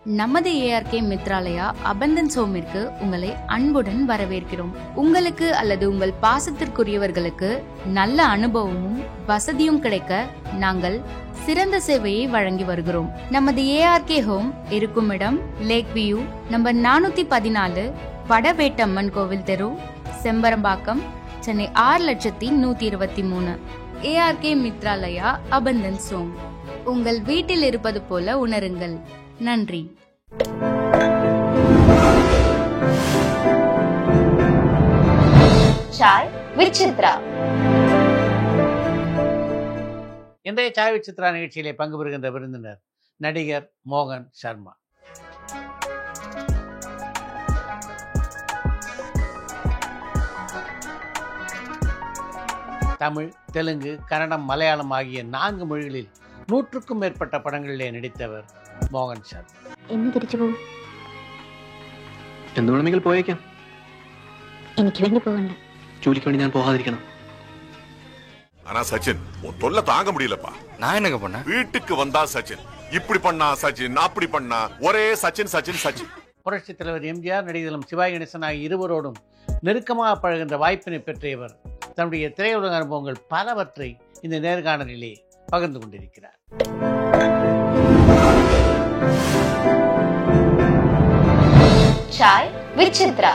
நமது ARK Mitralaya abundance ஹோமிற்கு உங்களை அன்புடன் வரவேற்கிறோம். உங்களுக்கு அல்லது உங்கள் பாசத்திற்குரியவர்களுக்கு நல்ல அனுபவமும் வசதியும் கிடைக்க நாங்கள் சிறந்த சேவையை வழங்கி வருகிறோம். நமது ஏஆர்கே ஹோம் இருக்கும் இடம் லேக் வியூ, நம்பர் 414, வடவேட்டம்மன் கோவில் தெரு, Chembarambakkam, Chennai 6,123. ARK Mitralaya abundance home. உங்கள் வீட்டில் இருப்பது போல உணருங்கள். நன்றி. சாய் வித் சித்ரா. இன்றைய சாய் வித் சித்ரா நிகழ்ச்சியிலே பங்கு பெறுகின்ற விருந்தினர் நடிகர் மோகன் சர்மா. தமிழ், தெலுங்கு, கன்னடம், மலையாளம் ஆகிய 4 மொழிகளில் 100க்கும் மேற்பட்ட படங்களிலே நடித்தவர் மோகன் சர்மா. എന്ന് തിരിച്ചു പോകും? എന്ത് വേണമെങ്കിൽ പോയേക്കാം. എനിക്ക് വേണ്ടി പോകണ്ട. ജോലിക്ക് വേണ്ടി ഞാൻ പോകാതിരിക്കണം. ஆனா சச்சின் உன் தொல்லை தாங்க முடியலப்பா. நான் என்னங்க பண்ண? வீட்டுக்கு வந்தா சச்சின் இப்படி பண்ணா, சச்சின் அப்படி பண்ணா, ஒரே சச்சின் சச்சின் சச்சின். புரட்சித் தலைவர் எம்ஜிஆர், நடிகர்களும் சிவாஜி கணேசன் ஆகிய இருவரோடும் நெருக்கமாக பழகின்ற வாய்ப்பினை பெற்ற இவர் தன்னுடைய திரையுலக அனுபவங்கள் பலவற்றை இந்த நேர்காணலிலே பகிர்ந்து கொண்டிருக்கிறார். சாய் வித் சித்ரா.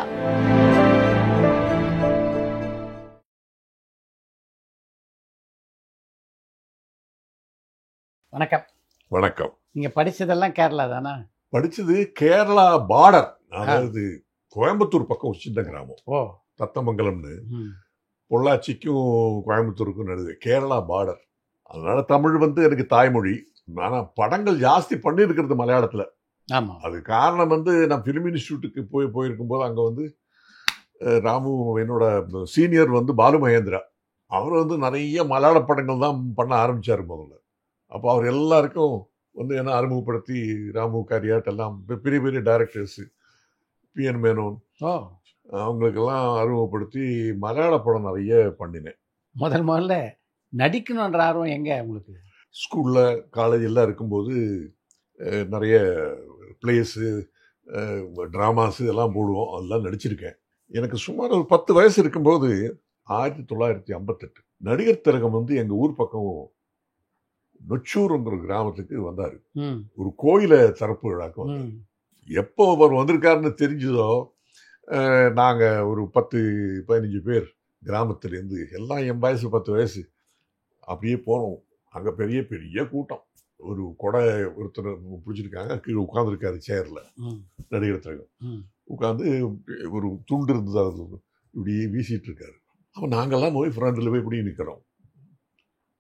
வணக்கம். வணக்கம். நீங்க படிச்சதெல்லாம் கேரளா தானா? படிச்சது கேரளா பார்டர், அதாவது கோயம்புத்தூர் பக்கம் ஒரு சின்ன கிராமம். ஓ, தத்தமங்கலம்னு. பொள்ளாச்சிக்கும் கோயம்புத்தூருக்கும் நடுவே கேரளா பார்டர். அதனால தமிழ் எனக்கு தாய்மொழி. ஆனா படங்கள் ஜாஸ்தி பண்ணியிருக்கிறது மலையாளத்துல. ஆமா. அது காரணம் நான் பிலிம் இன்ஸ்டியூட்டுக்கு போயிருக்கும் போது அங்க ராமு, என்னோட சீனியர் பாலு மகேந்திரா, அவர் நிறைய மலையாள படங்கள் தான் பண்ண ஆரம்பிச்சாரு முதல்ல. அப்போ அவர் எல்லாருக்கும் என்ன அறிமுகப்படுத்தி, ராமு காரியாட் எல்லாம் பெரிய பெரிய டைரக்டர்ஸ், PN மேனோன், அவங்களுக்கெல்லாம் அறிமுகப்படுத்தி மலையாள படம் நிறைய பண்ணினேன். முதல்ல நடிக்கணுன்ற ஆர்வம் எங்க உங்களுக்கு? ஸ்கூல்ல காலேஜ் எல்லாம் இருக்கும்போது நிறைய பிளேஸு, ட்ராமாஸு எல்லாம் போடுவோம். அதெல்லாம் நடிச்சிருக்கேன். எனக்கு சுமார் ஒரு 10 வயசு இருக்கும்போது 1958 நடிகர் திலகம் எங்கள் ஊர் பக்கம் நொச்சூருங்கிற கிராமத்துக்கு வந்தார். ஒரு கோயிலை திறப்பு விழாக்கு வந்தார். எப்போ அவர் வந்திருக்காருன்னு தெரிஞ்சதோ, நாங்கள் ஒரு 10-15 பேர் கிராமத்துலேருந்து எல்லாம் என் வயசு 10 வயசு அப்படியே போனோம். அங்கே பெரிய பெரிய கூட்டம். ஒரு கொடை ஒருத்தர் பிடிச்சிருக்காங்க, கீழே உட்காந்துருக்காரு சேரில் நடிகர் திலகம். உட்காந்து ஒரு துண்டு இருந்தது, அது இப்படியே வீசிட்டு இருக்காரு. அப்போ நாங்கள்லாம் போய் ஃப்ரெண்டில் போய் இப்படி நிற்கிறோம்.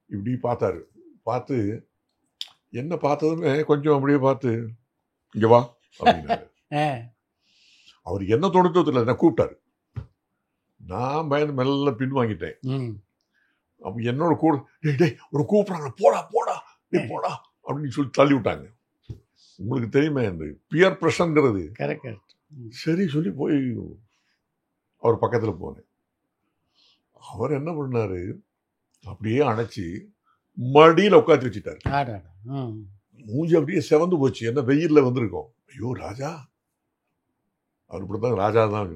இப்படி பார்த்தாரு. பார்த்து என்ன பார்த்ததுமே கொஞ்சம் அப்படியே பார்த்து, இங்கே வா அப்படின்னாரு. அவருக்கு என்ன தோணுதோ தெரியல, என்ன கூப்பிட்டாரு. நான் பயந்து மெல்ல பின் வாங்கிட்டேன். அப்போ என்னோட கூட ஒரு கூப்பிட்றாங்க, போடா போடா போடா அப்படின்னு சொல்லி தள்ளி விட்டாங்க. உங்களுக்கு தெரியுமே அந்த பியர் ப்ரெஷர்ங்கிறது. சரி சொல்லி போய் அவர் பக்கத்தில் போனேன். அவர் என்ன பண்ணாரு, அப்படியே அணைச்சி மடியில் உட்காந்து வச்சுட்டாரு. மூஞ்சி அப்படியே செவந்து போச்சு. என்ன வெயில்ல வந்திருக்கோம். ஐயோ ராஜா, அவர் இப்படிதான் ராஜா தான்.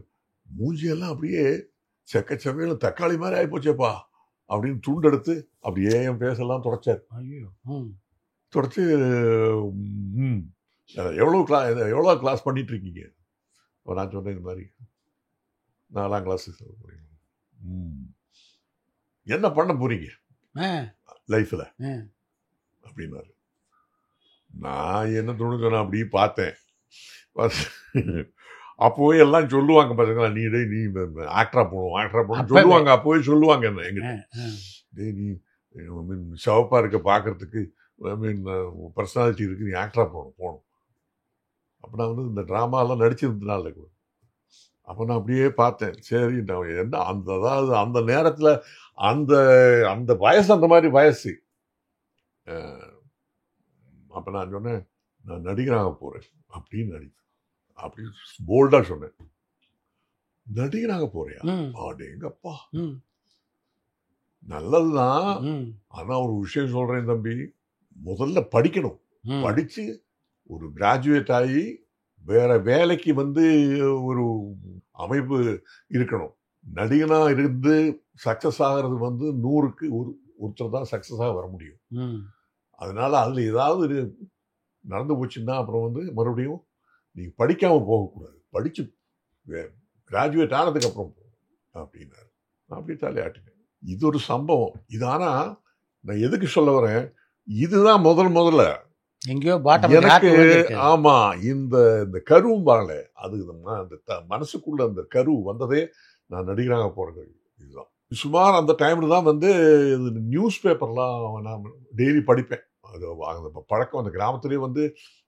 மூஞ்சியெல்லாம் அப்படியே செக்க செவையில தக்காளி மாதிரி ஆகிப்போச்சேப்பா அப்படின்னு துண்டெடுத்து அப்படியே என் பேசெல்லாம் தொடச்சார். தொடச்சு எவ்வளோ கிளாஸ் பண்ணிட்டு இருக்கீங்க? நான் சொன்னேன், இந்த மாதிரி 4ஆம் கிளாஸ். என்ன பண்ண போறீங்க லைஃப்ல அப்படின்னாரு. நான் என்ன தோணுது, நான் அப்படியே பார்த்தேன். அப்போவே எல்லாம் சொல்லுவாங்க, பாத்தீங்களா, நீ ஆக்டரா போகணும் சொல்லுவாங்க. அப்போவே சொல்லுவாங்க என்ன எங்கிட்ட, நீ சிவப்பா இருக்க பார்க்கறதுக்கு, பர்சனாலிட்டி இருக்கு, நீ ஆக்டரா போகணும். அப்போ நான் இந்த ட்ராமாலாம் நடிச்சிருந்தனால கூட அப்போ நான் அப்படியே பார்த்தேன். சரி, நான் என்ன அதாவது அந்த நேரத்தில் அந்த அந்த வயசு அந்த மாதிரி வயசு. அப்போ நான் சொன்னேன், நான் நடிகராக போகிறேன் அப்படின்னு அப்படி போல்டாக சொன்னேன். நடிகராக போறியா? அடேங்கப்பா, நல்லதுதான். ஆனா ஒரு விஷயம் சொல்றேன் தம்பி, முதல்ல படிக்கணும். படிச்சு ஒரு கிராஜுவேட் ஆகி வேற வேலைக்கு வந்து ஒரு அமைப்பு இருக்கணும். நடிகனா இருந்து சக்சஸ் ஆகிறது வந்து 100க்கு ஒருத்தர் தான் சக்சஸ் ஆக வர முடியும். அதனால அதுல ஏதாவது நடந்து போச்சுன்னா அப்புறம் வந்து மறுபடியும் நீங்க படிக்காம போகக்கூடாது, படிச்சு கிராஜுவேட் ஆனதுக்கு அப்புறம் போகும் அப்படின்னாரு. அப்படி தலையாட்டினேன். இது ஒரு சம்பவம். இது ஆனா நான் எதுக்கு சொல்ல வரேன், இதுதான் முதல்ல எங்கேயோ எனக்கு ஆமா இந்த கரும்பால அது அந்த மனசுக்குள்ள அந்த கரு வந்ததே நான் நடிகராக போறது இதுதான். சுமார் அந்த டைம்ல தான் வந்து நியூஸ் பேப்பர்லாம் நான் டெய்லி படிப்பேன். அது அந்த பழக்கம் அந்த கிராமத்திலேயே வந்து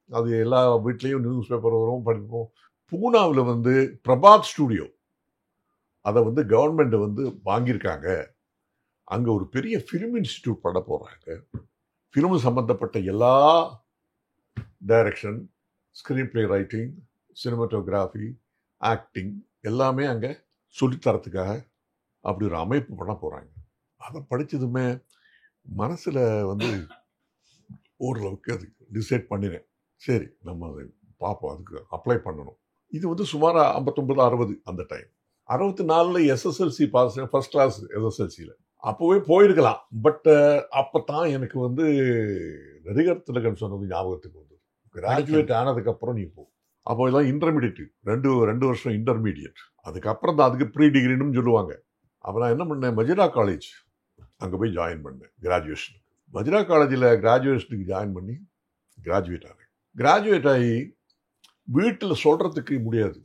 அது எல்லா வீட்லேயும் நியூஸ் பேப்பர் வரும், படிப்போம். பூனாவில் வந்து பிரபாத் ஸ்டூடியோ அதை வந்து கவர்மெண்ட் வந்து வாங்கியிருக்காங்க. அங்கே ஒரு பெரிய ஃபிலிம் இன்ஸ்டிடியூட் பண்ண போகிறாங்க. ஃபிலிம் சம்பந்தப்பட்ட எல்லா direction, screen play writing, cinematography, acting எல்லாமே அங்கே சொல்லித்தரத்துக்காக அப்படி ஒரு அமைப்பு பண்ண போகிறாங்க. அதை படித்ததுமே மனசில் வந்து ஓரளவுக்கு அது டிசைட் பண்ணினேன். சரி நம்ம அதை பார்ப்போம், அதுக்கு அப்ளை பண்ணணும். இது வந்து சுமார் 59-60 அந்த time. 64 SSLC pass, first class எஸ்எஸ்எல்சியில். அப்போவே போயிருக்கலாம். பட் அப்போ தான் எனக்கு வந்து நடிகர் திலகன் சொன்னது ஞாபகத்துக்கு வந்து கிராஜுவேட் ஆனதுக்கப்புறம் நீ போ. அப்போ எல்லாம் இன்டர்மீடியட், ரெண்டு வருஷம் இன்டர்மீடியட். அதுக்கப்புறம் தான் அதுக்கு ப்ரீ டிகிரின்னு சொல்லுவாங்க. அப்போ நான் என்ன பண்ணேன், மஜிரா காலேஜ் அங்கே போய் ஜாயின் பண்ணேன் கிராஜுவேஷன். மஜிரா காலேஜில் கிராஜுவேஷனுக்கு ஜாயின் பண்ணி கிராஜுவேட் ஆனேன். கிராஜுவேட் ஆகி வீட்டில் சொல்கிறதுக்கு முடியாது.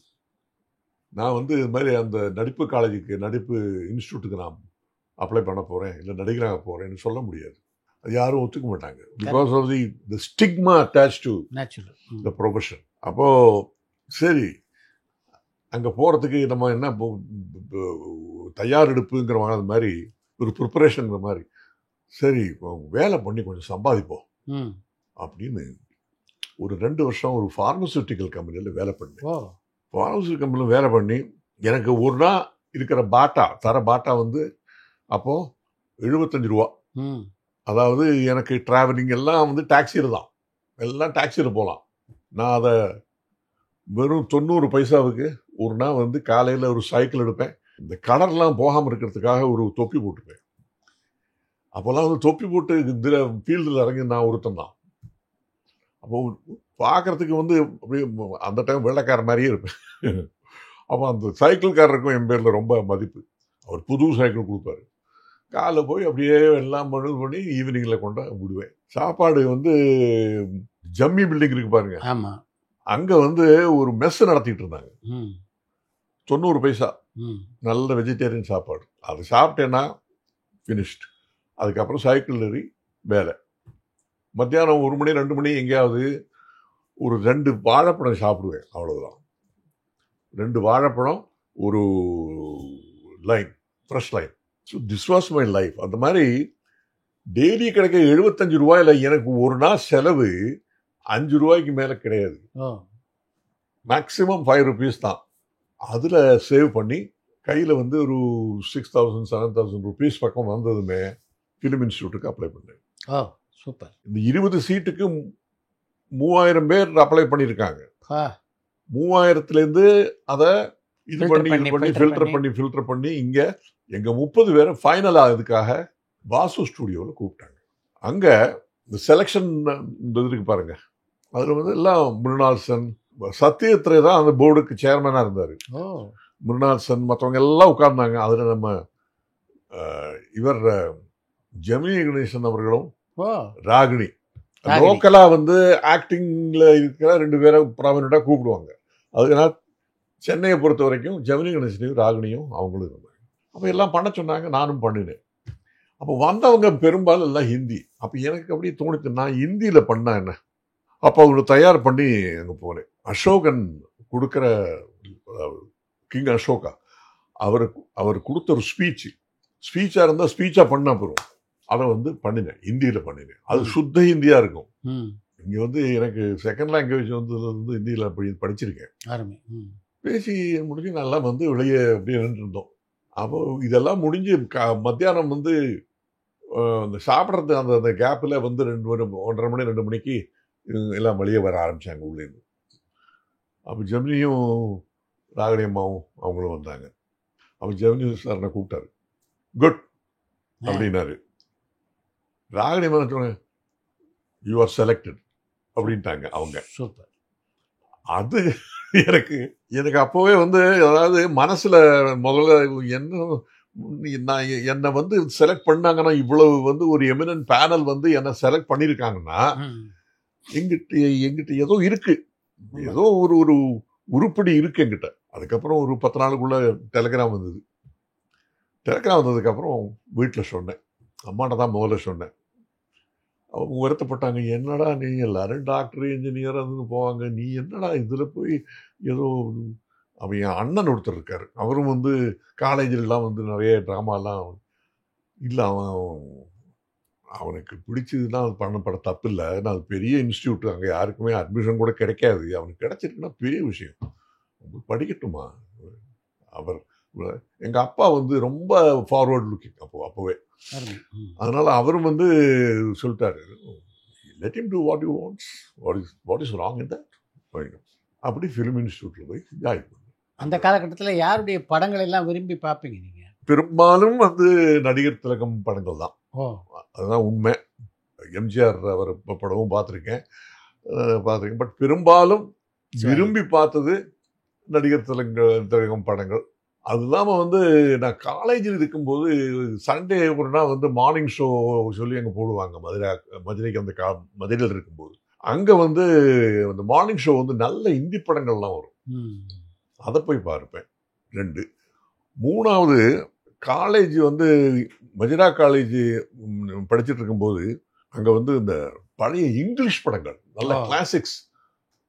நான் வந்து இது மாதிரி அந்த நடிப்பு காலேஜுக்கு, நடிப்பு இன்ஸ்டியூட்டுக்கு நான் அப்ளை பண்ண போகிறேன், இல்லை நடிகராக போகிறேன்னு சொல்ல முடியாது. அது யாரும் ஒத்துக்க மாட்டாங்க. Because of the stigma attach to the profession. அப்போது சரி அங்கே போகிறதுக்கு நம்ம என்ன தயாரெடுப்புங்கிற அது மாதிரி ஒரு ப்ரிப்பரேஷனுங்கிற மாதிரி, சரி வேலை பண்ணி கொஞ்சம் சம்பாதிப்போம் அப்படின்னு ஒரு 2 வருஷம் ஒரு ஃபார்மசூட்டிக்கல் கம்பெனியில் வேலை பண்ணேன். ஃபார்மசூட்டிக்கல் கம்பெனியில் வேலை பண்ணி எனக்கு ஒரு நாள் இருக்கிற பாட்டா வந்து அப்போது 75 ரூபா. அதாவது எனக்கு டிராவலிங் எல்லாம் வந்து டாக்ஸியில் தான், எல்லாம் டாக்ஸியில் போகலாம். நான் அதை வெறும் 90 பைசாவுக்கு ஒரு நாள் வந்து காலையில் ஒரு சைக்கிள் எடுப்பேன். இந்த கடல்லாம் போகாமல் இருக்கிறதுக்காக ஒரு தொப்பி போட்டுப்பேன். அப்போல்லாம் வந்து தொப்பி போட்டு இதில் ஃபீல்டில் இறங்கி நான் ஒருத்தன் தான். அப்போ பார்க்குறதுக்கு வந்து அப்படியே அந்த டைம் வெள்ளைக்கார மாதிரியே இருப்பேன். அப்போ அந்த சைக்கிள்காரருக்கும் என் பேரில் ரொம்ப மதிப்பு. அவர் புது சைக்கிள் கொடுப்பாரு. காலைல போய் அப்படியே எல்லாம் பண்ணி ஈவினிங்கில் கொண்டு விடுவேன். சாப்பாடு வந்து ஜம்மி பில்டிங் இருக்கு பாருங்க, ஆமாம், அங்கே வந்து ஒரு மெஸ் நடத்திட்டு இருந்தாங்க. 90 பைசா நல்ல வெஜிடேரியன் சாப்பாடு. அது சாப்பிட்டேன்னா ஃபினிஷ்ட். அதுக்கப்புறம் சைக்கிள் ஏறி வேலை. மத்தியானம் 1 மணி 2 மணி எங்கேயாவது ஒரு 2 வாழைப்பழம் சாப்பிடுவேன், அவ்வளோதான். 2 வாழைப்பழம், ஒரு line, fresh line. So this was my life. அந்த மாதிரி டெய்லி கிடைக்க 75 ரூபாயில் எனக்கு ஒரு நாள் செலவு 5 ரூபாய்க்கு மேலே கிடையாது. மேக்ஸிமம் 5 ருபீஸ் தான். அதில் சேவ் பண்ணி கையில் வந்து ஒரு 6,000 7,000 ருபீஸ் பக்கம் வந்ததுமே ஃபிலிம் இன்ஸ்டியூட்டுக்கு அப்ளை பண்ணேன். சூப்பர். இந்த 20 சீட்டுக்கு 3000 பேர் அப்ளை பண்ணியிருக்காங்க. 3000லேருந்து அதை இது பண்ணி ஃபில்டர் பண்ணி இங்கே எங்கள் 30 பேரை ஃபைனல் ஆகிறதுக்காக வாசு ஸ்டூடியோவில் கூப்பிட்டாங்க. அங்கே இந்த செலெக்ஷன் இந்த இதுக்கு பாருங்க, அதில் வந்து எல்லாம் மிருணால் சென், சத்யத்ரே தான் அந்த போர்டுக்கு சேர்மனாக இருந்தார். மிருணால் சென் மற்றவங்க எல்லாம் உட்கார்ந்தாங்க. அதில் நம்ம இவர் ஜெமினி கணேசன் அவர்களும் ராகினி லோக்கலா வந்து ஆக்டிங்ல இருக்கிற 2 பேரை ப்ராமினெண்டா கூப்பிடுவாங்க. அதனால சென்னையை பொறுத்த வரைக்கும் ஜெமினி கணேசனையும் ராகினியும் அவங்களும் இருந்தாங்க. அப்போ எல்லாம் பண்ண சொன்னாங்க, நானும் பண்ணினேன். அப்போ வந்தவங்க பெரும்பாலும் எல்லாம் ஹிந்தி. அப்போ எனக்கு அப்படியே தோணித்து, நான் ஹிந்தியில் பண்ணா என்ன. அப்போ அவங்களை தயார் பண்ணி அங்கே போனேன். அசோகன் கொடுக்குற, கிங் அசோகா அவர் கொடுத்த ஒரு ஸ்பீச்சாக இருந்தால் ஸ்பீச்சாக பண்ண போகிறோம். அதை வந்து பண்ணினேன், ஹிந்தியில் பண்ணினேன். அது சுத்த ஹிந்தியாக இருக்கும். இங்கே வந்து எனக்கு செகண்ட் லாங்குவேஜ் வந்து ஹிந்தியில் அப்படி படிச்சிருக்கேன். பேசி முடிஞ்சு நல்லா வந்து வெளியே அப்படியே நின்றுருந்தோம். அப்போ இதெல்லாம் முடிஞ்சு மத்தியானம் வந்து அந்த சாப்பிட்றது அந்த கேப்பில் வந்து 1:30 மணி 2 மணிக்கு இவங்க எல்லாம் வெளியே வர ஆரம்பித்தாங்க உள்ளேருந்து. அப்போ ஜெமினியும் ராகினி அம்மாவும் அவங்களும் வந்தாங்க. அப்போ ஜெமினி சார் என்னை கூப்பிட்டாரு. குட் அப்படின்னாரு. ராகினி அம்மா சொன்னேன், யூ ஆர் செலக்டட் அப்படின்ட்டாங்க அவங்க. சூப்பர். அது எனக்கு அப்போவே வந்து அதாவது மனசில் முதல்ல என்னை வந்து செலக்ட் பண்ணாங்கன்னா, இவ்வளவு வந்து ஒரு எமினன்ட் பேனல் வந்து என்னை செலக்ட் பண்ணியிருக்காங்கன்னா எங்கிட்ட ஏதோ இருக்கு, ஏதோ ஒரு உருப்படி இருக்கு என்கிட்ட. அதுக்கப்புறம் ஒரு 10 நாளுக்குள்ள டெலிகிராம் வந்தது. டெலிகிராம் வந்ததுக்கப்புறம் வீட்டில் சொன்னேன், அம்மாட்ட தான் முதல்ல சொன்னேன். அவங்க வருத்தப்பட்டாங்க, என்னடா நீ எல்லாரும் டாக்டர் இன்ஜினியர் அதுன்னு போவாங்க, நீ என்னடா இதில் போய் ஏதோ. அவன் என் அண்ணன் ஒருத்தர் இருக்கார், அவரும் வந்து காலேஜிலலாம் வந்து நிறைய ட்ராமாலாம் இல்லை, அவனுக்கு பிடிச்சதுன்னா அது பண்ணப்பட தப்பு இல்லை. ஏன்னா அது பெரிய இன்ஸ்டியூட், அங்கே யாருக்குமே அட்மிஷன் கூட கிடைக்காது. அவனுக்கு கிடைச்சிருக்குன்னா பெரிய விஷயம், படிக்கட்டுமா. அவர் எங்கள் அப்பா வந்து ரொம்ப ஃபார்வர்ட் லுக்கிங் அப்போவே. அதனால் அவரும் வந்து சொல்லிட்டாரு, let him to what you wants, what is wrong in that. அப்படி ஃபிலிம் இன்ஸ்டியூட்டில் போய் ஜாயின் பண்ணேன். அந்த காலகட்டத்தில் யாருடைய படங்கள் எல்லாம் விரும்பி பார்ப்பீங்க நீங்கள்? பெரும்பாலும் வந்து நடிகர் திலகம் படங்கள் தான். ஓ, அதுதான் உண்மை. எம்ஜிஆர் அவர் படமும் பார்த்துருக்கேன். பட் பெரும்பாலும் விரும்பி பார்த்தது நடிகர் திலகம் படங்கள். அது இல்லாமல் வந்து நான் காலேஜில் இருக்கும்போது சண்டே ஒரு நாள் வந்து மார்னிங் ஷோ சொல்லி அங்கே போடுவாங்க மதுரைக்கு. அந்த மதுரையில் இருக்கும்போது அங்கே வந்து அந்த மார்னிங் ஷோ வந்து நல்ல இந்தி படங்கள்லாம் வரும், அதை போய் பார்ப்பேன். 2. 3வது காலேஜ் வந்து மஜிரா காலேஜ் படிச்சுட்டு இருக்கும்போது அங்கே வந்து இந்த பழைய இங்கிலீஷ் படங்கள், நல்ல கிளாசிக்ஸ்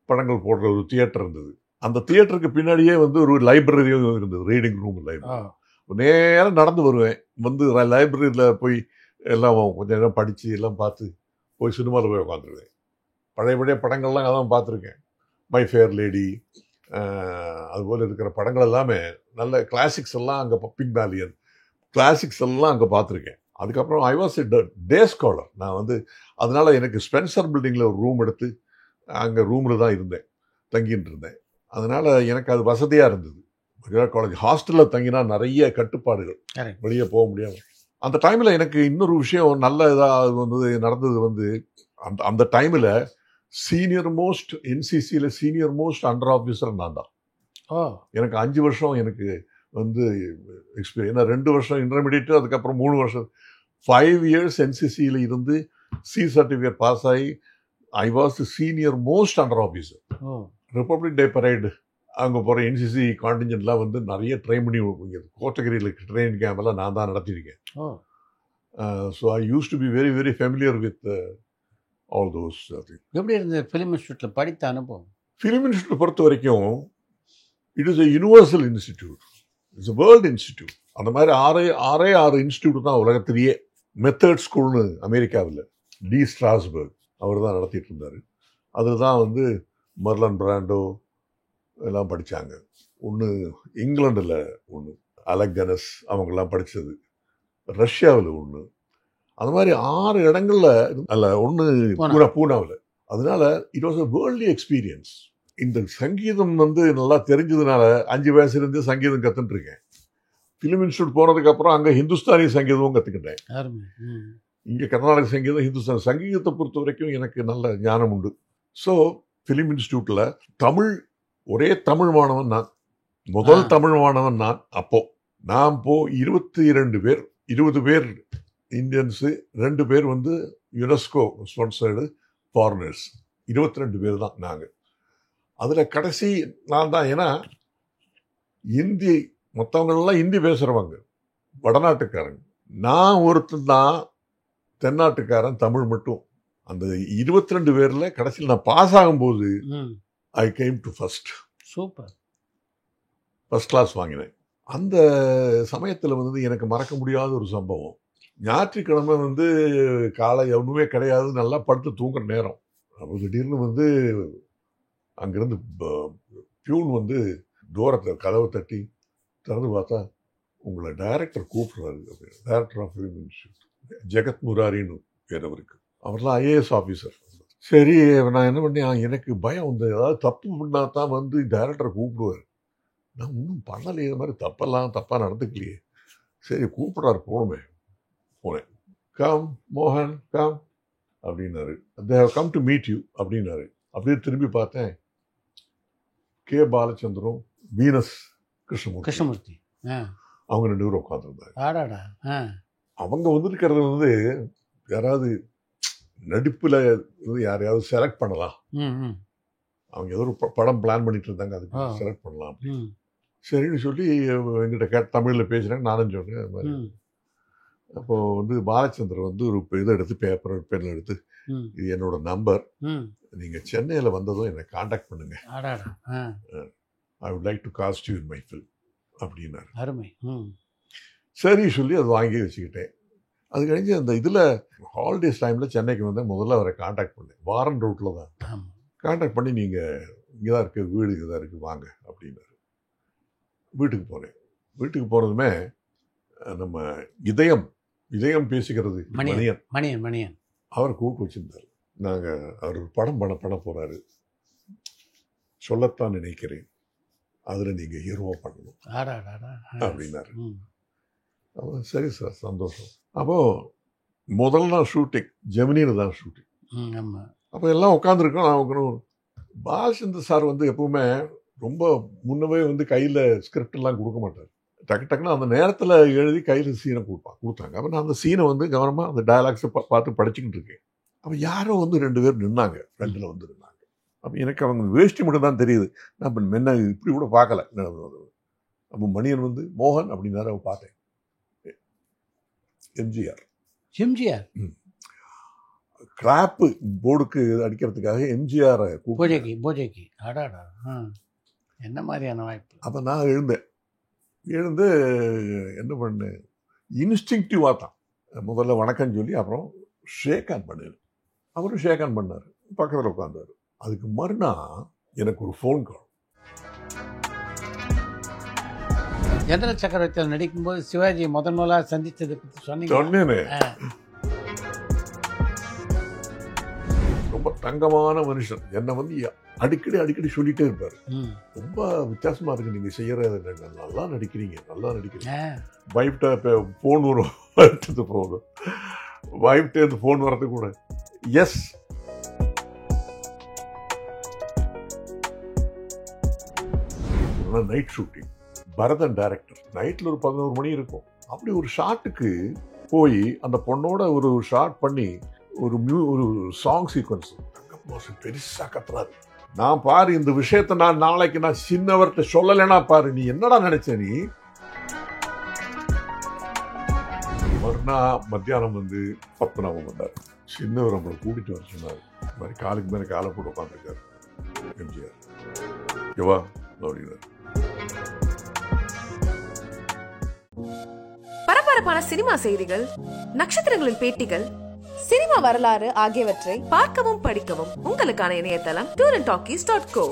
படங்கள் போடுற ஒரு தியேட்டர் இருந்தது. அந்த தியேட்டருக்கு பின்னாடியே வந்து ஒரு லைப்ரரியும் இருந்தது, ரீடிங் ரூம் லைப்ரரி. நேரம் நடந்து வருவேன், வந்து லைப்ரரியில் போய் எல்லாம் கொஞ்சம் நேரம் படித்து எல்லாம் பார்த்து போய் சினிமாவில் போய் உட்காந்துருவேன். பழைய படங்கள்லாம் அதான் பார்த்துருக்கேன். மை ஃபேர் லேடி, அதுபோல் இருக்கிற படங்கள் எல்லாமே நல்ல கிளாசிக்ஸ் எல்லாம் அங்கே, பிங்க் பேலியன் கிளாசிக்ஸ் எல்லாம் அங்கே பார்த்துருக்கேன். அதுக்கப்புறம் ஐ வாஸ் டே ஸ்காலர். நான் வந்து அதனால் எனக்கு ஸ்பென்சர் பில்டிங்கில் ஒரு ரூம் எடுத்து அங்கே ரூமில் தான் இருந்தேன், தங்கிட்டு இருந்தேன். அதனால் எனக்கு அது வசதியாக இருந்தது. மஜிரா காலேஜ் ஹாஸ்டலில் தங்கினா நிறைய கட்டுப்பாடுகள், வெளியே போக முடியாது. அந்த டைமில் எனக்கு இன்னொரு விஷயம் நல்ல இதாக வந்து நடந்தது வந்து, அந்த டைமில் சீனியர் மோஸ்ட் என்சிசியில் சீனியர் மோஸ்ட் அண்டர் ஆஃபீஸர் நான் தான். எனக்கு 5 வருஷம் எனக்கு வந்து எக்ஸ்பீரியன்ஸ். ஏன்னா 2 வருஷம் இன்டர்மீடியட், அதுக்கப்புறம் 3 வருஷம் 5 இயர்ஸ் என்சிசியில் இருந்து சி சர்டிஃபிகேட் பாஸ் ஆகி I was the senior most under officer. Republic day parade அங்கே போகிற என்சிசி கான்டிஞ்சென்ட்லாம் வந்து நிறைய ட்ரெயின் பண்ணி கோத்தகிரியில் ட்ரெயின் கேம்பெல்லாம் நான் தான் நடத்தியிருக்கேன். So I used to be very very familiar with all those things. எப்படி இருந்தது ஃபிலிம் இன்ஸ்டியூட்டில் படித்த அனுபவம்? ஃபிலிம் இன்ஸ்டியூட் பொறுத்த வரைக்கும் it is a universal institute, it's a world institute. அந்த மாதிரி 6 இன்ஸ்டிடியூட் தான் உலகத்திலேயே. மெத்தட் ஸ்கூல்னு அமெரிக்காவில் டி ஸ்ட்ராஸ்பர்க் அவர் தான் நடத்திட்டு இருந்தார். அதில் தான் வந்து மர்லன் பிராண்டோ எல்லாம் படித்தாங்க. ஒன்று இங்கிலாண்டில், ஒன்று அலெக்னஸ் அவங்கெல்லாம் படித்தது, ரஷ்யாவில் ஒன்று. அந்த மாதிரி 6 இடங்களில் அல்ல, ஒன்று பூனாவில். அதனால it was a world experience. இந்த சங்கீதம் வந்து நல்லா தெரிஞ்சதுனால 5 வயசுலேருந்து சங்கீதம் கற்றுட்டுருக்கேன். ஃபிலிம் இன்ஸ்டியூட் போனதுக்கப்புறம் அங்கே ஹிந்துஸ்தானி சங்கீதமும் கற்றுக்கிட்டேன். இங்கே கர்நாடக சங்கீதம், ஹிந்துஸ்தானி சங்கீதத்தை பொறுத்த வரைக்கும் எனக்கு நல்ல ஞானம் உண்டு. ஸோ ஃபிலிம் இன்ஸ்டியூட்டில் தமிழ், ஒரே தமிழ் மாணவன் நான், முதல் தமிழ் மாணவன் நான். அப்போ நான் 22 பேர், 20 பேர் இந்தியன்ஸு, 2 பேர் வந்து யுனெஸ்கோ ஸ்பான்சர்டு ஃபாரினர்ஸ், 22 பேர் தான் நாங்கள். அதில் கடைசி நான் தான். ஏன்னா இந்தி மற்றவங்களெல்லாம் ஹிந்தி பேசுகிறவங்க வடநாட்டுக்காரங்க, நான் ஒருத்தன் தான் தென்னாட்டுக்காரன், தமிழ் மட்டும். அந்த 22 பேரில் கடைசியில் நான் பாஸ் ஆகும்போது I came to first. Super. First class வாங்கினேன். அந்த சமயத்தில் வந்து எனக்கு மறக்க முடியாத ஒரு சம்பவம். ஞாயிற்றுக்கிழமை வந்து காலை ஒன்றுமே கிடையாது, நல்லா படுத்து தூங்குற நேரம். அப்போ திடீர்னு வந்து அங்கேருந்து பியூன் வந்து தூரத்தில் கதவை தட்டி திறந்து பார்த்தா, உங்களை டைரக்டர் கூப்பிட்றாரு. டைரக்டர் ஆஃப் ஃபிலிம் இன்ஸ்டியூட், ஜெகத் முராரின்னு பேர் அவருக்கு. அவர்லாம் ஐஏஎஸ் ஆஃபீஸர். சரி, நான் என்ன பண்ணேன், எனக்கு பயம் வந்து ஏதாவது தப்பு பண்ணா தான் வந்து டைரக்டரை கூப்பிடுவார். நான் ஒன்றும் பண்ணலையே, இது மாதிரி தப்பாக நடந்துக்கலையே. சரி கூப்பிட்றாரு, போனேன். கம் மோகன் கம் அப்படின்னாரு. They have come to meet you அப்படின்னாரு. அப்படியே திரும்பி பார்த்தேன், கே பாலச்சந்திரம், வீனஸ் கிருஷ்ணமூர்த்தி அவங்க 2 பேரும் உட்காந்துருந்தாங்க. அவங்க வந்துருக்கிறது வந்து யாராவது நடிப்பில் யாரையாவது செலக்ட் பண்ணலாம், அவங்க ஏதோ ஒரு படம் பிளான் பண்ணிட்டு இருந்தாங்க, அதுக்கு செலக்ட் பண்ணலாம் அப்படின்னு. சரின்னு சொல்லி எங்கிட்ட தமிழில் பேசுகிறேன், நானும் சொன்னேன் அது மாதிரி. அப்போது வந்து பாலச்சந்தர் வந்து ஒரு இதை எடுத்து பேப்பர் பென் எடுத்து, இது என்னோட நம்பர், நீங்கள் சென்னையில் வந்ததும் என்னை காண்டாக்ட் பண்ணுங்க, I would like to cost you in my film அப்படின்னாரு. அருமை. சரி சொல்லி அது வாங்கி வச்சுக்கிட்டேன். அது கழிஞ்சு அந்த இதில் ஹாலிடேஸ் டைமில் சென்னைக்கு வந்து முதல்ல அவரை காண்டாக்ட் பண்ணேன். வாரன் ரூட்டில் தான் காண்டாக்ட் பண்ணி, நீங்கள் இங்கே தான் இருக்குது, வீடு இங்கே தான் இருக்குது, வாங்க அப்படின்னாரு. வீட்டுக்கு போனேன். வீட்டுக்கு போனதுமே நம்ம இதயம் பேசுகிறது மணியன் அவர் கூப்பிட்டு வச்சிருந்தார். அவர் ஒரு படம் பண்ண போகிறாரு, சொல்லத்தான் நினைக்கிறேன், அதில் நீங்கள் ஹீரோவாக பண்ணணும் அப்படின்னாரு. அப்போ சரி சார், சந்தோஷம். அப்போது முதல் நாள் ஷூட்டிங் ஜெமினியில் தான் ஷூட்டிங். அப்போ எல்லாம் உட்காந்துருக்கோம். நான் பாலச்சந்தர் சார் வந்து எப்பவுமே ரொம்ப முன்னவே வந்து கையில் ஸ்கிரிப்டெல்லாம் கொடுக்க மாட்டார். டக்குன்னு அந்த நேரத்தில் எழுதி கையில் சீனை கொடுத்தாங்க. அப்போ நான் அந்த சீனை வந்து கவனமாக அந்த டயலாக்ஸை பார்த்து படிச்சுக்கிட்டு இருக்கேன். அப்போ யாரோ வந்து 2 பேர் நின்னாங்க, ஃப்ரெண்டில் வந்து நின்னாங்க. அப்போ எனக்கு அவங்க வேஷ்டி மட்டும் தான் தெரியுது, நான் இப்போ என்ன இப்படி கூட பார்க்கல. அப்போ மணியன் வந்து மோகன் அப்படின்னாரு. அவ பார்த்தேன், எம்ஜிஆர் கிராப்பு போர்டுக்கு அடிக்கிறதுக்காக எம்ஜிஆர் பூஜைக்கு என்ன மாதிரியான வாய்ப்பு. அப்போ நான் எழுந்து என்ன பண்ணேன், இன்ஸ்டிங்டிவாக தான் முதல்ல வணக்கம் சொல்லி அப்புறம் ஷேக் ஹேண்ட் பண்ணேன். அவரும் ஷேக் ஹேண்ட் பண்ணார், பக்கத்தில் உட்காந்தார். அதுக்கு மறுநாள் எனக்கு ஒரு ஃபோன் கால். ஜெனரல் சக்கரவர்த்தியில் நடிக்கும்போது சிவாஜி முதலாக சந்தித்ததை பற்றி சொன்னேனே. ரொம்ப தங்கமான மனுஷன். என்னை வந்து அடிக்கடி சொல்லிட்டே இருப்பார், ரொம்ப வித்தியாசமா இருக்கு நீங்க செய்யறது, நல்லா நடிக்கிறீங்க. வைஃப்ட ஃபோன் வரும், வைஃப்டேருந்து ஃபோன் வர்றது கூட yes. Night shooting, Bharathan director. நைட்டில் ஒரு 11 மணி இருக்கும். அப்படி ஒரு ஷாட்டுக்கு போய் அந்த பொண்ணோட ஒரு ஷாட் பண்ணி ஒரு சாங் சீக்வன்ஸ் பெருசா கத்துறாரு. நான் பாரு, இந்த விஷயத்த நான் நாளைக்கு நான் சின்னவர்கிட்ட சொல்லலைன்னா பாரு, நீ என்னடா நினைச்ச நீ. மறுநாள் மத்தியானம் வந்து பத்மநாபம் வந்தார். சின்னவர் நம்மளை கூட்டிட்டு வர சொன்னார். இந்த மாதிரி காலுக்கு மேலே காலை போட்டு உட்காந்துருக்காரு எம்ஜிஆர். எவா அப்படின்னாரு. பரபரப்பான சினிமா செய்திகள், நட்சத்திரங்களின் பேட்டிகள், சினிமா வரலாறு ஆகியவற்றை பார்க்கவும் படிக்கவும் உங்களுக்கான இணையதளம் tourandtalkies.co.